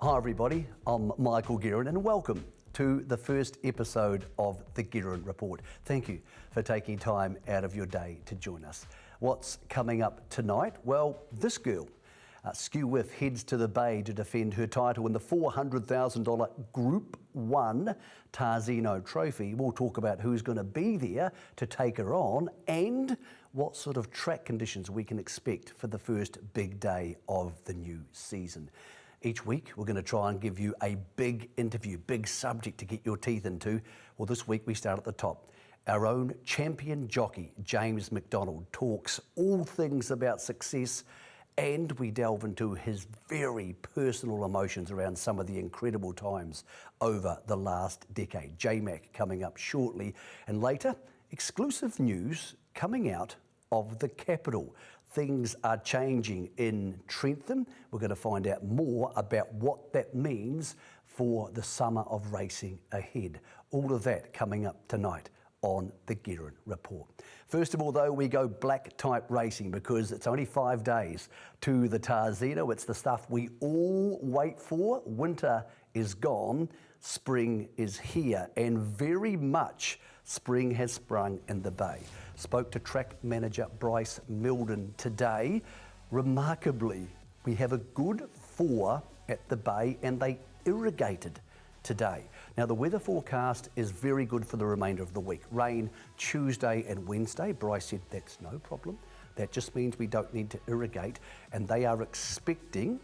Hi everybody, I'm Michael Guerin and welcome to the first episode of the Guerin Report. Thank you for taking time out of your day to join us. What's coming up tonight? Well, this girl, Skew With, heads to the Bay to defend her title in the $400,000 Group 1 Tarzino Trophy. We'll talk about who's going to be there to take her on and what sort of track conditions we can expect for the first big day of the new season. Each week, we're going to try and give you a big interview, big subject to get your teeth into. Well, this week we start at the top. Our own champion jockey, James McDonald, talks all things about success, and we delve into his very personal emotions around some of the incredible times over the last decade. J-Mac coming up shortly, and later, exclusive news coming out of the capital. Things are changing in Trentham. We're going to find out more about what that means for the summer of racing ahead. All of that coming up tonight on the Guerin Report. First of all, though, we go black type racing because it's only 5 days to the Tarzino. It's the stuff we all wait for. Winter is gone, spring is here, and very much spring has sprung in the Bay. Spoke to track manager Bryce Milden today. Remarkably, we have a good 4 at the Bay and they irrigated today. Now the weather forecast is very good for the remainder of the week. Rain Tuesday and Wednesday. Bryce said that's no problem. That just means we don't need to irrigate, and they are expecting,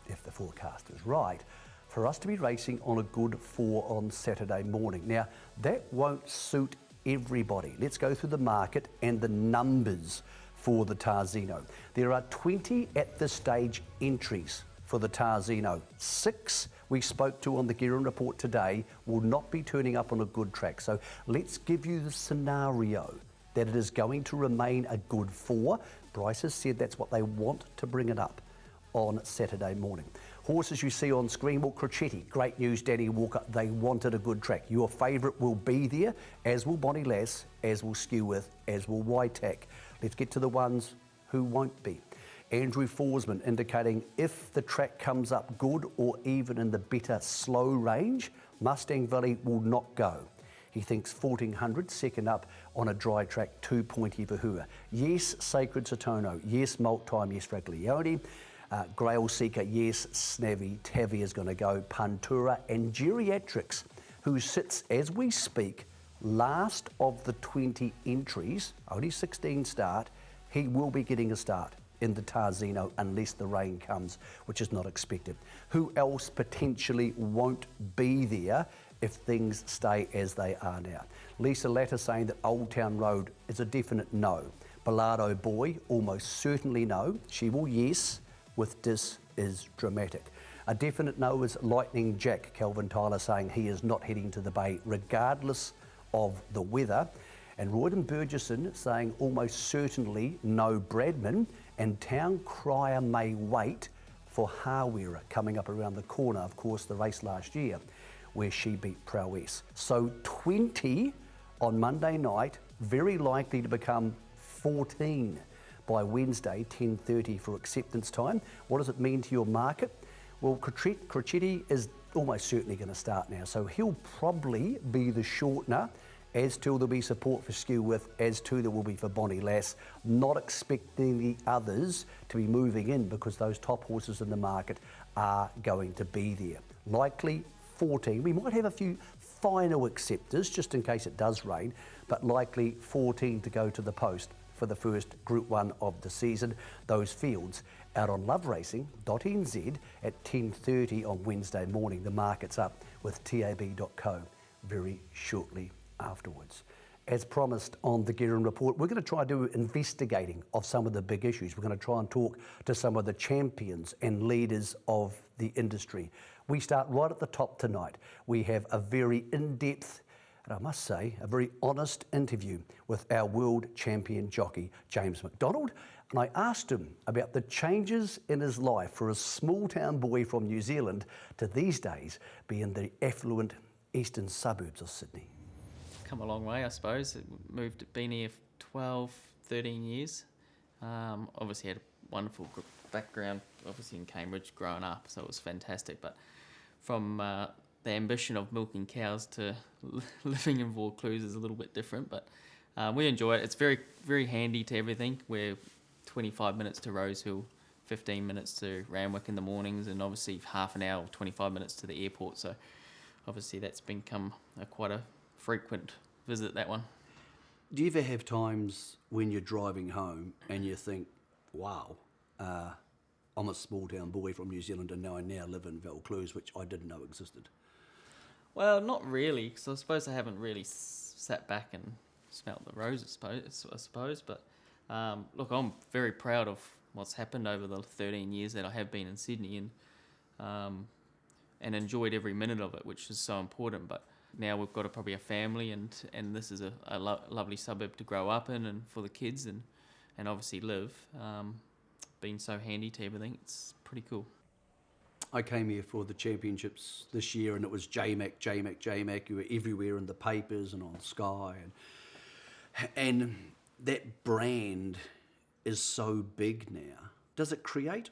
if the forecast is right, for us to be racing on a good 4 on Saturday morning. Now that won't suit everybody. Let's go through the market and the numbers for the Tarzino. There are 20 at this stage entries for the Tarzino. 6 we spoke to on the Guerin Report today will not be turning up on a good track. So let's give you the scenario that it is going to remain a good 4. Bryce has said that's what they want to bring it up on Saturday morning. Horses you see on screen, well, Crocetti, great news, Danny Walker, they wanted a good track. Your favourite will be there, as will Bonnie Lass, as will Skew With, as will Waitac. Let's get to the ones who won't be. Andrew Forsman indicating if the track comes up good or even in the better slow range, Mustang Valley will not go. He thinks 1400, second up on a dry track, 2 Pointy Vahua. Yes, Sacred Satono. Yes, Malt Time. Yes, Fraglione. Grail Seeker, yes, Snavy, Tavi is going to go, Pantura, and Geriatrics, who sits, as we speak, last of the 20 entries, only 16 start. He will be getting a start in the Tarzino unless the rain comes, which is not expected. Who else potentially won't be there if things stay as they are now? Lisa Latter saying that Old Town Road is a definite no. Bellardo Boy, almost certainly no. She will yes. With Dis is dramatic. A definite no is Lightning Jack, Calvin Tyler saying he is not heading to the Bay regardless of the weather. And Royden Burgesson saying almost certainly no Bradman, and Town Crier may wait for Hawera coming up around the corner, of course the race last year where she beat Prowess. So 20 on Monday night, very likely to become 14 by Wednesday, 10:30 for acceptance time. What does it mean to your market? Well, Crocetti is almost certainly going to start now, so he'll probably be the shortener, as to there'll be support for Skew With, as to there will be for Bonnie Lass. Not expecting the others to be moving in because those top horses in the market are going to be there. Likely 14. We might have a few final acceptors just in case it does rain, but likely 14 to go to the post for the first Group 1 of the season. Those fields out on loveracing.nz at 10:30 on Wednesday morning. The market's up with tab.co very shortly afterwards. As promised on the Guerin Report, we're going to try to do investigating of some of the big issues. We're going to try and talk to some of the champions and leaders of the industry. We start right at the top tonight. We have a very in-depth, and I must say, a very honest interview with our world champion jockey, James McDonald. And I asked him about the changes in his life for a small town boy from New Zealand to these days be in the affluent eastern suburbs of Sydney. Come a long way, I suppose. Been here for 12, 13 years. Obviously had wonderful background, obviously in Cambridge, growing up, so it was fantastic. But from the ambition of milking cows to living in Vaucluse is a little bit different, but we enjoy it. It's very, very handy to everything. We're 25 minutes to Rosehill, 15 minutes to Randwick in the mornings, and obviously half an hour or 25 minutes to the airport. So obviously that's become quite a frequent visit, that one. Do you ever have times when you're driving home and you think, wow, I'm a small town boy from New Zealand and now I live in Vaucluse, which I didn't know existed? Well, not really, because I suppose I haven't really sat back and smelt the roses, I suppose. But look, I'm very proud of what's happened over the 13 years that I have been in Sydney, and enjoyed every minute of it, which is so important. But now we've got probably a family, and this is a lovely suburb to grow up in and for the kids and obviously live. Been so handy to everything, it's pretty cool. I came here for the championships this year and it was J-Mac. You were everywhere in the papers and on Sky. And that brand is so big now. Does it create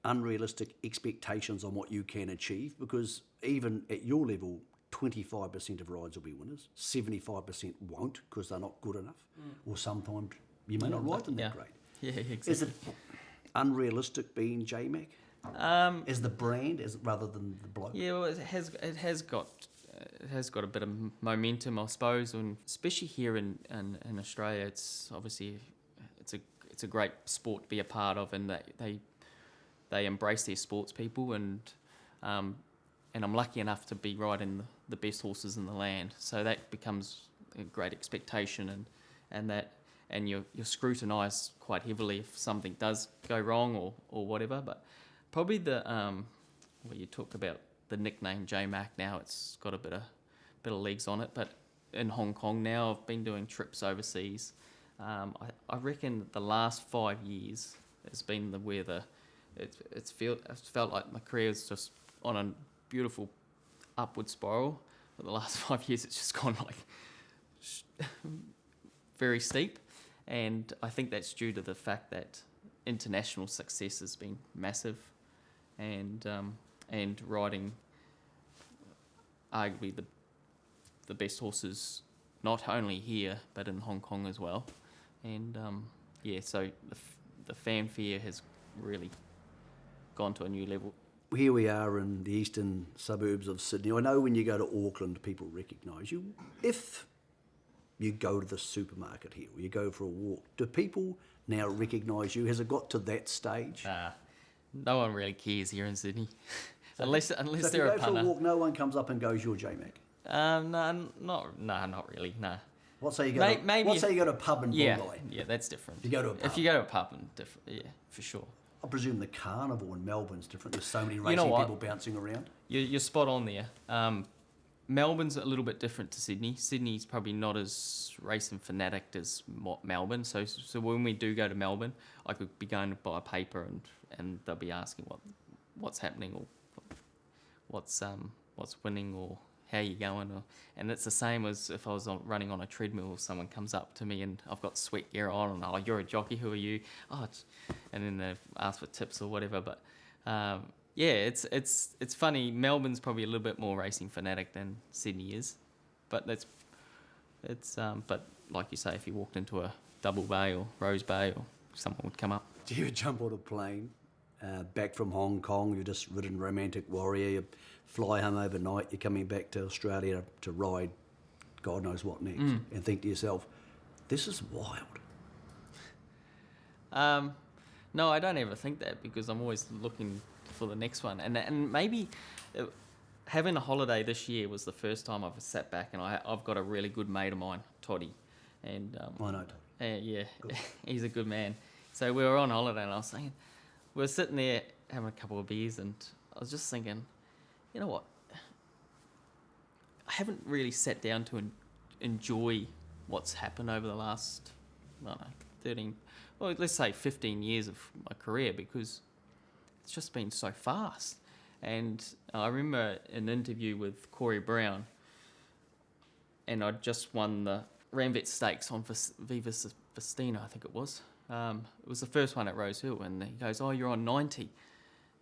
unrealistic expectations on what you can achieve? Because even at your level, 25% of rides will be winners, 75% won't because they're not good enough, or sometimes you may not ride them that great. Yeah, exactly. Is it unrealistic being J-Mac? As the brand, rather than the bloke? Yeah, well, it has got a bit of momentum, I suppose, and especially here in Australia. It's obviously it's a great sport to be a part of, and they embrace their sports people, and I'm lucky enough to be riding the best horses in the land, so that becomes a great expectation, and you're scrutinised quite heavily if something does go wrong or whatever. But probably you talk about the nickname J-Mac now, it's got a bit of legs on it. But in Hong Kong now, I've been doing trips overseas. I reckon the last 5 years has been where it's felt like my career is just on a beautiful upward spiral. But the last 5 years, it's just gone like very steep, and I think that's due to the fact that international success has been massive, and riding arguably the best horses not only here but in Hong Kong as well, and so the fanfare has really gone to a new level. Here we are in the eastern suburbs of Sydney. I know when you go to Auckland, people recognise you. If you go to the supermarket here, or you go for a walk, do people now recognise you? Has it got to that stage? No one really cares here in Sydney, unless so they're a punter. If you go for a walk, no one comes up and goes, "You're J-Mac." No, not really. No. Let's say you go to a pub in Bondi. Yeah, that's different. You go to a pub. If you go to a pub, different. Yeah, for sure. I presume the Carnival in Melbourne's different. There's so many racing people bouncing around. You're spot on there. Melbourne's a little bit different to Sydney. Sydney's probably not as racing fanatic as Melbourne. So when we do go to Melbourne, I could be going to buy a paper and they'll be asking what's happening or what's winning or how you going, and it's the same as if I was running on a treadmill. Someone comes up to me and I've got sweat gear on, and you're a jockey. Who are you? And then they ask for tips or whatever. But it's funny. Melbourne's probably a little bit more racing fanatic than Sydney is, but but like you say, if you walked into a Double Bay or Rose Bay, or someone would come up. Do you jump on a plane back from Hong Kong? You're just ridden romantic warrior. You fly home overnight. You're coming back to Australia to ride God knows what next, and think to yourself, this is wild. No, I don't ever think that, because I'm always looking for the next one. And maybe having a holiday this year was the first time I've sat back, and I've got a really good mate of mine, Toddy. And I know Toddy. Yeah, he's a good man. So we were on holiday, and I was thinking, we were sitting there having a couple of beers, and I was just thinking, you know what? I haven't really sat down to enjoy what's happened over the last, 13, well, let's say 15 years of my career, because it's just been so fast. And I remember an interview with Corey Brown, and I'd just won the Ramvet Stakes on Viva Festina, I think it was. It was the first one at Rose Hill, and he goes, "Oh, you're on 90,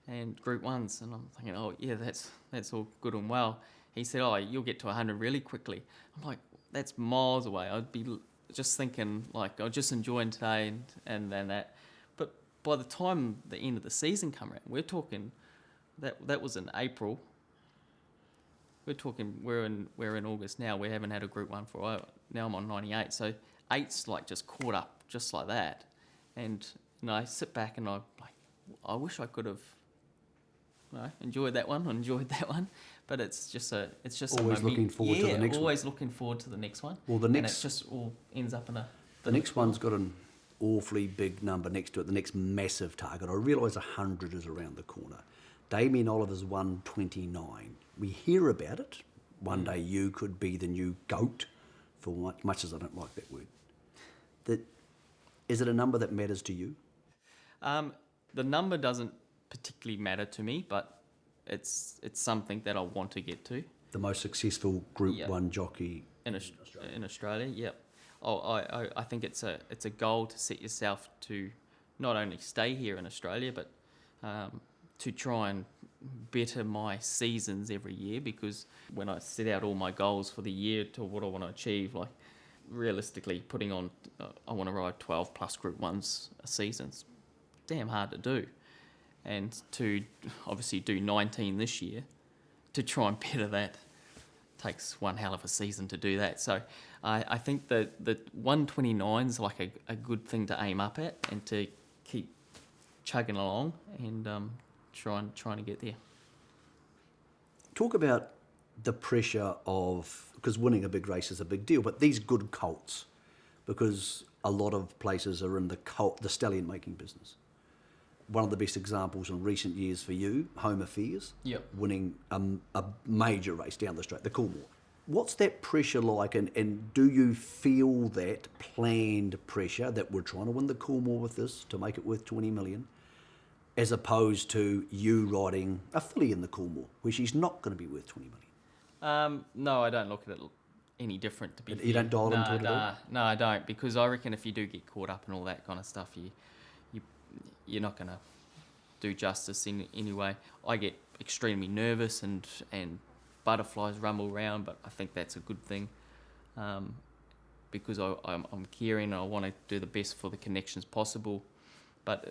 and Group 1s," and I'm thinking, "Oh, yeah, that's all good and well." He said, "Oh, you'll get to 100 really quickly." I'm like, "That's miles away." I'd be just thinking, like, I'm just enjoying today and then that. But by the time the end of the season come around, we're talking, that was in April. We're talking, we're in August now. We haven't had a Group 1 for a while. Now I'm on 98. So 8's like just caught up just like that. And I sit back and I'm like, I wish I could have enjoyed that one. But it's just Always looking forward to the next one. Always looking forward to the next one. Well, and it just all ends up in a... The next one's got an awfully big number next to it, the next massive target. I realise 100 is around the corner. Damien Oliver's 129. We hear about it. One day you could be the new GOAT, for much as I don't like that word. Is it a number that matters to you? The number doesn't particularly matter to me, but it's something that I want to get to. The most successful Group 1 jockey in Australia, yep. I think it's a goal to set yourself to not only stay here in Australia, but to try and better my seasons every year, because when I set out all my goals for the year to what I want to achieve, like realistically putting on, I want to ride 12 plus Group 1s a season. It's damn hard to do. And to obviously do 19 this year, to try and better that, takes one hell of a season to do that. So I think that the 129 is like a good thing to aim up at and to keep chugging along and trying to get there. Talk about the pressure of, because winning a big race is a big deal, but these good colts, because a lot of places are in the stallion making business. One of the best examples in recent years for you, Home Affairs, winning a major race down the straight, the Coolmore. What's that pressure like, and do you feel that planned pressure that we're trying to win the Coolmore with this to make it worth 20 million, as opposed to you riding a filly in the Coolmore, where she's not going to be worth 20 million? No, I don't look at it any different, to be fair. You don't dial into it at all? No, I don't, because I reckon if you do get caught up in all that kind of stuff, you're not going to do justice in any way. I get extremely nervous and butterflies rumble around, but I think that's a good thing, because I'm caring and I want to do the best for the connections possible. But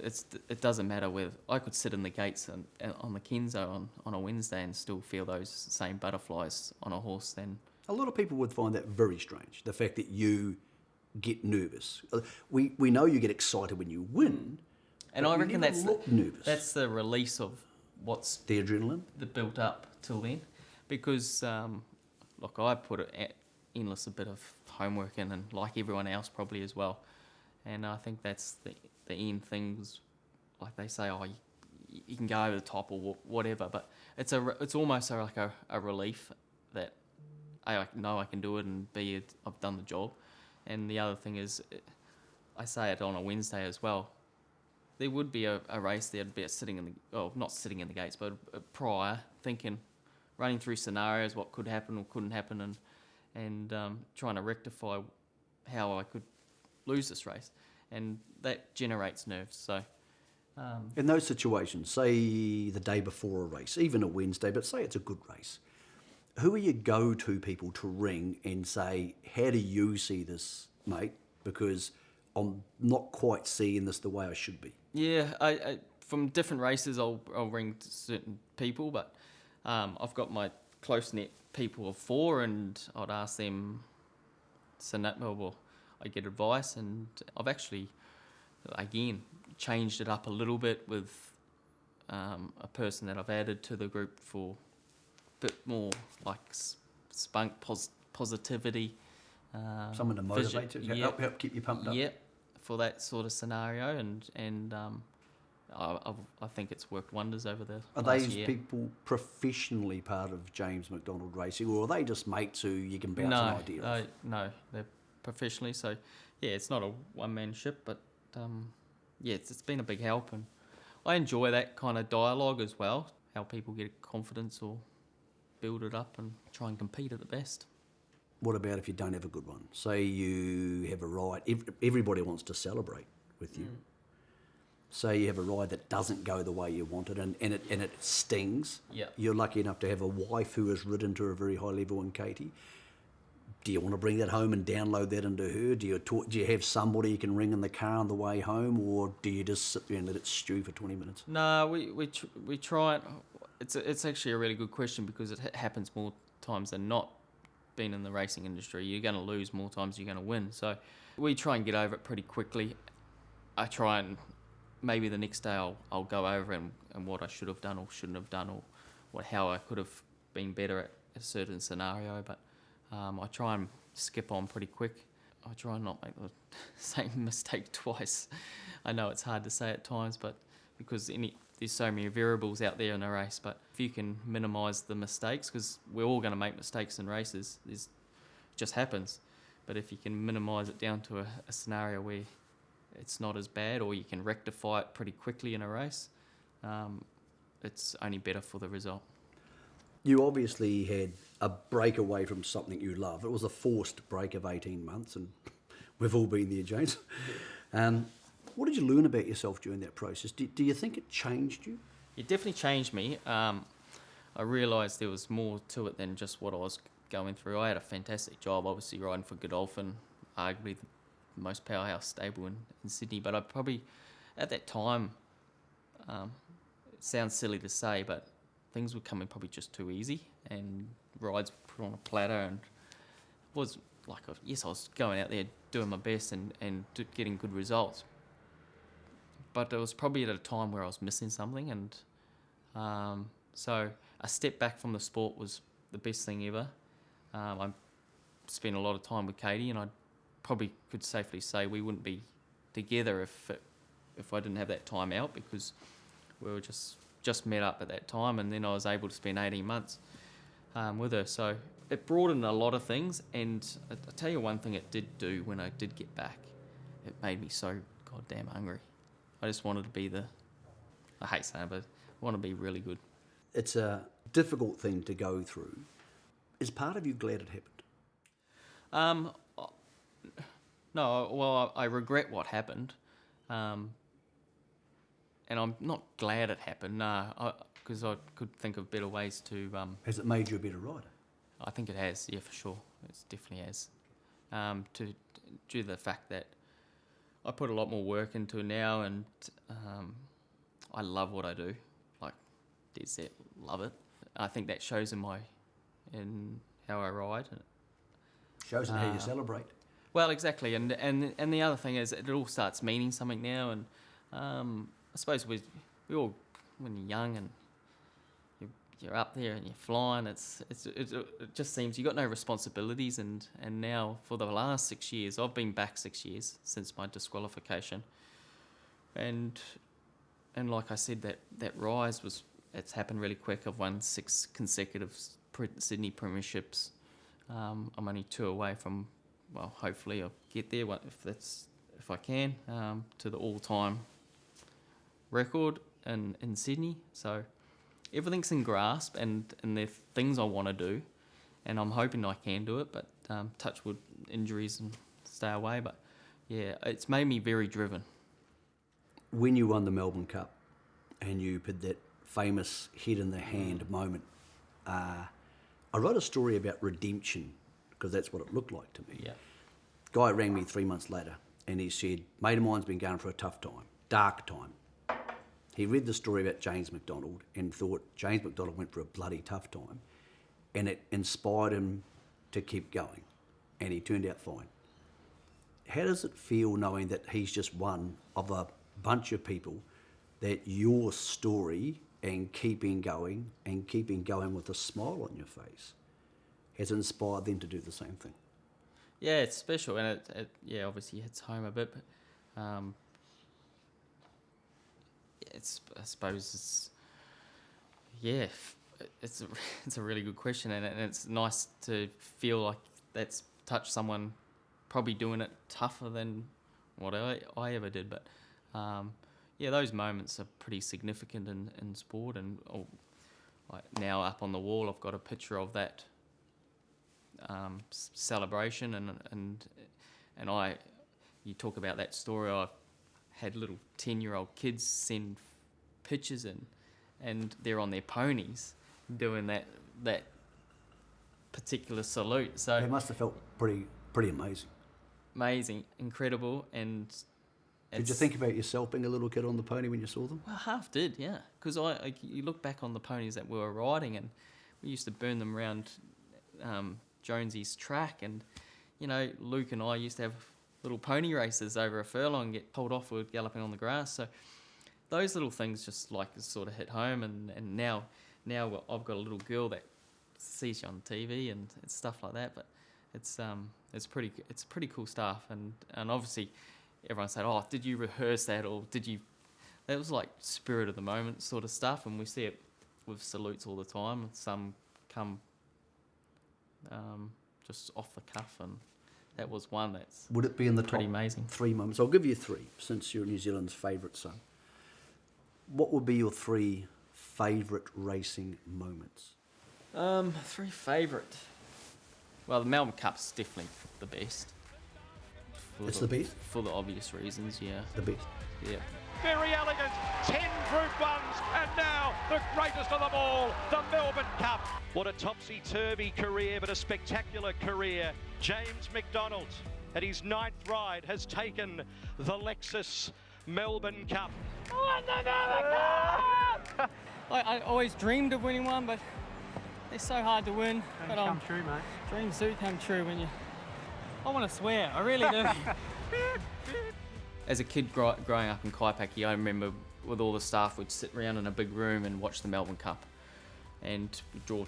it doesn't matter whether I could sit in the gates on the Kenzo on a Wednesday and still feel those same butterflies on a horse. Then a lot of people would find that very strange, the fact that you get nervous. We know you get excited when you win, and I reckon that's nervous. That's the release of what's the adrenaline that built up till then, because look, I put endless a bit of homework in, and like everyone else probably as well, and I think that's the end things, like they say, oh, you can go over the top or whatever, but it's almost like a relief that A, I know I can do it, and B, I've done the job. And the other thing is, I say it on a Wednesday as well, there would be a race there'd be not sitting in the gates, but prior, thinking, running through scenarios, what could happen or couldn't happen, and trying to rectify how I could lose this race. And that generates nerves. So, in those situations, say the day before a race, even a Wednesday, but say it's a good race, who are your go-to people to ring and say, how do you see this, mate? Because I'm not quite seeing this the way I should be. Yeah, I from different races, I'll ring to certain people, but I've got my close-knit people of 4, and I'd ask them, I get advice, and I've actually, again, changed it up a little bit with a person that I've added to the group for a bit more like spunk, positivity. Someone to motivate you, help keep you pumped up. Yep, for that sort of scenario, and I think it's worked wonders over the last year. Are these people professionally part of James McDonald Racing, or are they just mates who you can bounce an idea off? No, they're professionally, so yeah, it's not a one-man ship, but yeah, it's been a big help, and I enjoy that kind of dialogue as well, how people get confidence or build it up and try and compete at the best. What about if you don't have a good one? Say you have a ride, everybody wants to celebrate. with you. Say you have a ride that doesn't go the way you wanted and it stings. Yeah. You're lucky enough to have a wife who has ridden to a very high level in Katie. Do you want to bring that home and download that into her? Do you have somebody you can ring in the car on the way home, or do you just sit there and let it stew for 20 minutes? No, we try it. It's actually a really good question because it happens more times than not. Being in the racing industry, you're going to lose more times than you're going to win. So we try and get over it pretty quickly. I try and maybe the next day I'll go over and what I should have done or shouldn't have done, or how I could have been better at a certain scenario. But I try and skip on pretty quick. I try and not make the same mistake twice. I know it's hard to say at times, but because there's so many variables out there in a race, but if you can minimise the mistakes, because we're all going to make mistakes in races, it just happens. But if you can minimise it down to a scenario where it's not as bad, or you can rectify it pretty quickly in a race, it's only better for the result. You obviously had a break away from something you love. It was a forced break of 18 months, and we've all been there, James. What did you learn about yourself during that process? Do you think it changed you? It definitely changed me. I realised there was more to it than just what I was going through. I had a fantastic job, obviously riding for Godolphin, arguably the most powerhouse stable in Sydney. But I probably, at that time, it sounds silly to say, but things were coming probably just too easy, and rides were put on a platter, and it was like, yes, I was going out there doing my best and getting good results. But it was probably at a time where I was missing something, and so a step back from the sport was the best thing ever. I spent a lot of time with Katie, and I probably could safely say we wouldn't be together if I didn't have that time out, because we were just met up at that time, and then I was able to spend 18 months with her. So it broadened a lot of things, and I'll tell you one thing it did do when I did get back. It made me so goddamn hungry. I just wanted to be I hate saying it, but I want to be really good. It's a difficult thing to go through. Is part of you glad it happened? No, well, I regret what happened. And I'm not glad it happened, because I could think of better ways to... Has it made you a better rider? I think it has, yeah, for sure. It definitely has. Due to the fact that I put a lot more work into it now, and I love what I do. Like, dead set, love it. I think that shows in how I ride. Shows in how you celebrate. Well, exactly, and the other thing is it all starts meaning something now, and I suppose we all, when you're young and you're up there and you're flying, it just seems you've got no responsibilities, and now for the last 6 years, I've been back 6 years since my disqualification, and like I said, that rise it's happened really quick. I've won 6 consecutive Sydney premierships. I'm only 2 away from, well, hopefully I'll get there if I can, to the all-time record in Sydney. So everything's in grasp, and there are things I want to do, and I'm hoping I can do it, but touch wood, injuries and stay away. But yeah, it's made me very driven. When you won the Melbourne Cup and you had that famous head in the hand moment, I wrote a story about redemption, because that's what it looked like to me. Yeah. Guy rang me 3 months later and he said, mate of mine's been going for a tough time, dark time. He read the story about James McDonald and thought James McDonald went for a bloody tough time, and it inspired him to keep going, and he turned out fine. How does it feel knowing that he's just one of a bunch of people that your story and keeping going with a smile on your face has inspired them to do the same thing? Yeah, it's special, and it obviously hits home a bit, but I suppose it's a really good question, and it's nice to feel like that's touched someone probably doing it tougher than what I ever did. But those moments are pretty significant in sport, and like now up on the wall I've got a picture of that celebration, and you talk about that story. I had little 10-year-old kids send pictures in, and they're on their ponies doing that particular salute. So It must have felt pretty amazing. amazing, incredible, and Did you think about yourself being a little kid on the pony when you saw them? Well, half did, yeah. Because you look back on the ponies that we were riding, and we used to burn them around Jonesy's track, and Luke and I used to have little pony races over a furlong and get pulled off. We were galloping on the grass. So those little things just sort of hit home, and now I've got a little girl that sees you on TV and stuff like that. But it's pretty cool stuff, and obviously everyone said, "Oh, did you rehearse that, or did you?" That was like spirit of the moment sort of stuff, and we see it with salutes all the time. Some come just off the cuff, and that was one that's Would it be in the pretty top amazing. 3 moments? I'll give you 3, since you're New Zealand's favourite son. What would be your 3 favourite racing moments? 3 favourite. Well, the Melbourne Cup's definitely the best. It's the best? For the obvious reasons, yeah. The best. Yeah. Very elegant, 10 Group 1s, and now the greatest of them all, the Melbourne Cup. What a topsy-turvy career, but a spectacular career. James McDonald, at his 9th ride, has taken the Lexus Melbourne Cup. I always dreamed of winning one, but they're so hard to win. Dreams come true, mate. Dreams do come true when you... I want to swear, I really do. As a kid growing up in Kaipaki, I remember with all the staff, we'd sit around in a big room and watch the Melbourne Cup, and we'd draw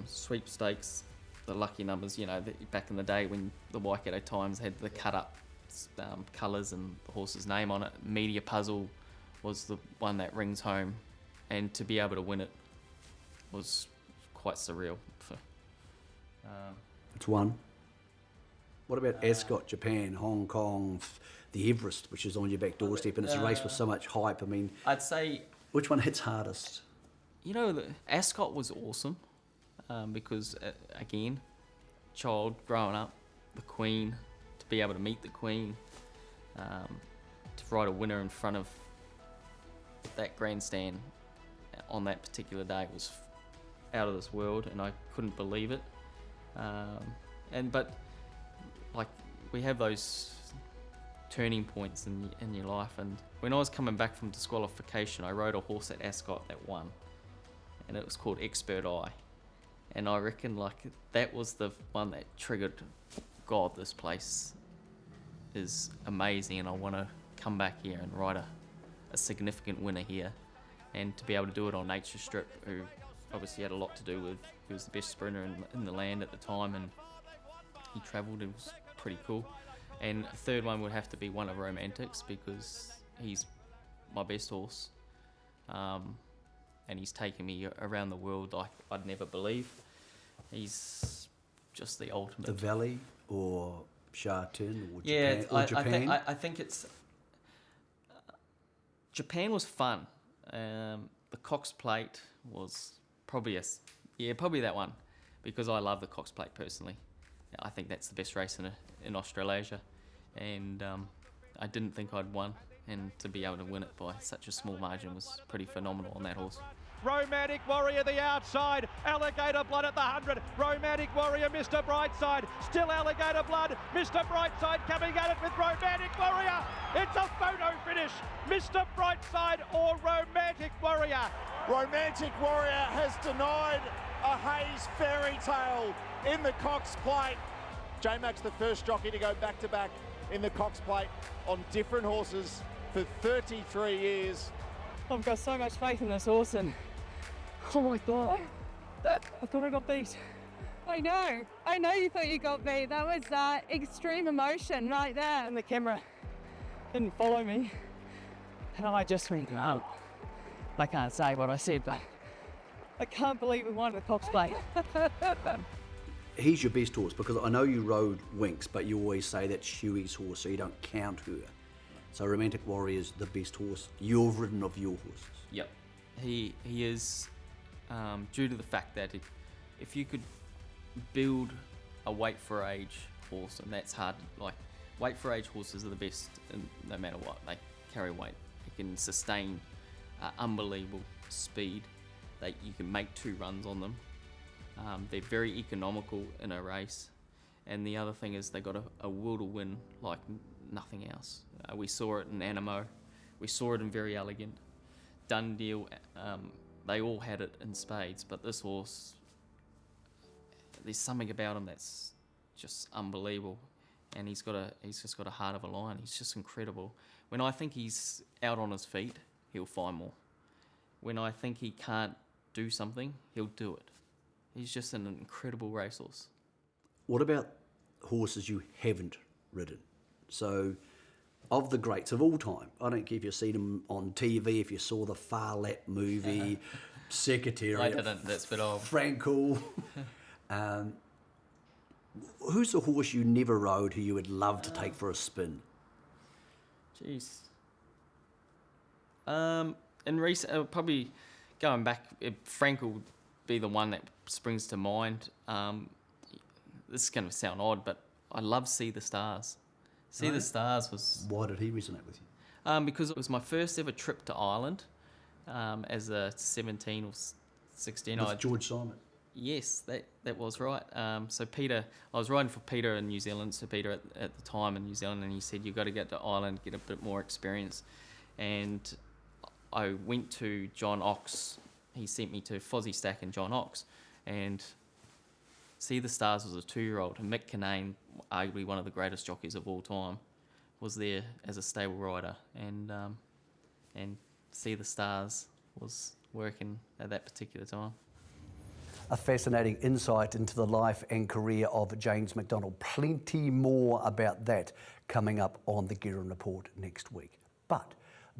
sweepstakes, the lucky numbers. Back in the day when the Waikato Times had the cut-up colours and the horse's name on it. Media Puzzle was the one that rings home, and to be able to win it was quite surreal. It's one. What about Ascot, Japan, Hong Kong, the Everest, which is on your back doorstep, and it's a race with so much hype? I mean, I'd say... Which one hits hardest? The Ascot was awesome because, again, child growing up, the Queen, to be able to meet the Queen, to ride a winner in front of that grandstand on that particular day was out of this world, and I couldn't believe it. But we have those turning points in your life, and when I was coming back from disqualification, I rode a horse at Ascot that won, and it was called Expert Eye, and I reckon that was the one that triggered, God, this place is amazing, and I want to come back here and ride a significant winner here, and to be able to do it on Nature Strip, who obviously had a lot to do with, he was the best sprinter in the land at the time, and he travelled. It was pretty cool. And a third one would have to be one of Romantics, because he's my best horse, and he's taken me around the world like I'd never believe. He's just the ultimate. The Valley or Sha Tin or Japan? Yeah, Japan? I think it's... Japan was fun. The Cox Plate was probably probably that one, because I love the Cox Plate personally. I think that's the best race in Australasia, and I didn't think I'd won, and to be able to win it by such a small margin was pretty phenomenal on that horse. Romantic Warrior the outside, Alligator Blood at the 100, Romantic Warrior, Mr. Brightside, still Alligator Blood, Mr. Brightside coming at it with Romantic Warrior. It's a photo finish, Mr. Brightside or Romantic Warrior. Romantic Warrior has denied a Hayes fairy tale in the Cox Plate. J-Mac's the first jockey to go back-to-back in the Cox Plate on different horses for 33 years. I've got so much faith in this horse, and oh my God, I thought I got beat. I know you thought you got beat. That was extreme emotion right there. And the camera didn't follow me, and I just went, no. I can't say what I said, but I can't believe we won the Cox Plate. He's your best horse, because I know you rode Winx, but you always say that's Huey's horse, so you don't count her. So Romantic Warrior is the best horse you've ridden of your horses. Yep, he is, due to the fact that if you could build a weight for age horse, and that's hard, weight for age horses are the best, and no matter what, they carry weight. He can sustain unbelievable speed. You can make 2 runs on them. They're very economical in a race. And the other thing is they got a will to win like nothing else. We saw it in Animo. We saw it in Very Elegant. Done Deal. They all had it in spades, but this horse, there's something about him that's just unbelievable. And he's just got a heart of a lion. He's just incredible. When I think he's out on his feet, he'll find more. When I think he can't do something, he'll do it. He's just an incredible racehorse. What about horses you haven't ridden? So, of the greats of all time, I don't care if you've seen them on TV, if you saw the Far Lap movie, Secretariat. I didn't, that's a bit old. Frankel. Who's the horse you never rode who you would love to take for a spin? Jeez. In recent, probably going back, Frankel would be the one that springs to mind. This is going to sound odd, but I love See the Stars. See the Stars was... Why did he resonate with you? Because it was my first ever trip to Ireland as a 17 or 16. With George Simon? Yes, that was right. So Peter, I was riding for Peter in New Zealand, so Peter at the time in New Zealand, and he said, you've got to get to Ireland, get a bit more experience. And I went to John Ox. He sent me to Fozzie Stack and John Ox. And See the Stars was a 2-year-old. And Mick Kinane, arguably one of the greatest jockeys of all time, was there as a stable rider. And See the Stars was working at that particular time. A fascinating insight into the life and career of James McDonald. Plenty more about that coming up on the Guerin Report next week. But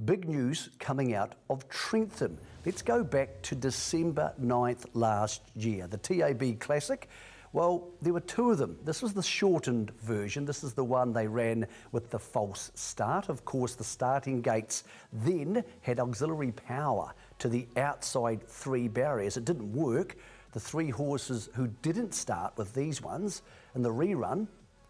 big news coming out of Trentham. Let's go back to December 9th last year. The TAB Classic, well, there were 2 of them. This was the shortened version. This is the one they ran with the false start. Of course, the starting gates then had auxiliary power to the outside 3 barriers. It didn't work. The 3 horses who didn't start with these ones in the rerun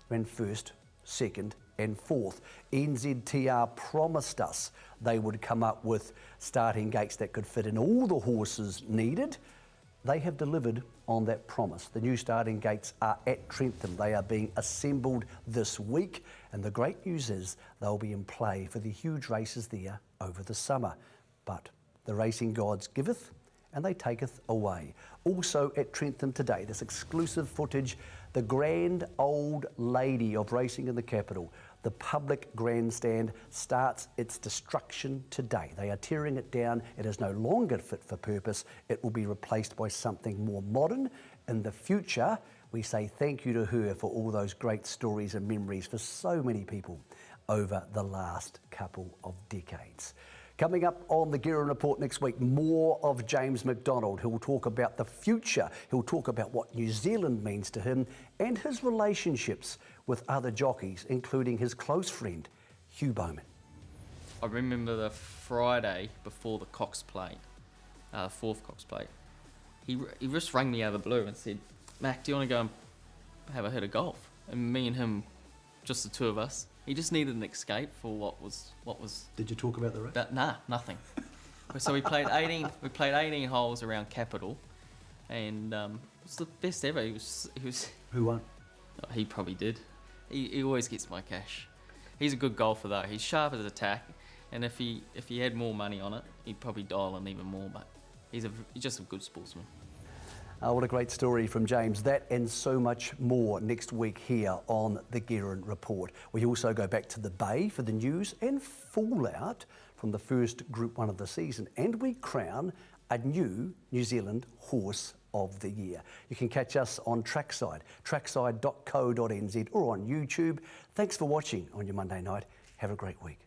ran first, second and fourth. NZTR promised us they would come up with starting gates that could fit in all the horses needed. They have delivered on that promise. The new starting gates are at Trentham. They are being assembled this week, and the great news is they'll be in play for the huge races there over the summer. But the racing gods giveth and they taketh away. Also at Trentham today, this exclusive footage, the grand old lady of racing in the capital. The public grandstand starts its destruction today. They are tearing it down. It is no longer fit for purpose. It will be replaced by something more modern. In the future, we say thank you to her for all those great stories and memories for so many people over the last couple of decades. Coming up on the Guerin Report next week, more of James McDonald. He'll talk about the future. He'll talk about what New Zealand means to him and his relationships with other jockeys, including his close friend, Hugh Bowman. I remember the Friday before the Cox Plate, 4th Cox Plate. He just rang me out of the blue and said, Mac, do you want to go and have a hit of golf? And me and him, just the 2 of us. He just needed an escape for what was. Did you talk about the race? Nah, nothing. So we played 18 holes around Capital, and it was the best ever. He was. Who won? Oh, he probably did. He always gets my cash. He's a good golfer though. He's sharp as attack, and if he had more money on it, he'd probably dial in even more. But he's just a good sportsman. What a great story from James. That and so much more next week here on the Guerin Report. We also go back to the Bay for the news and fallout from the first Group 1 of the season. And we crown a new New Zealand Horse of the Year. You can catch us on Trackside, trackside.co.nz or on YouTube. Thanks for watching on your Monday night. Have a great week.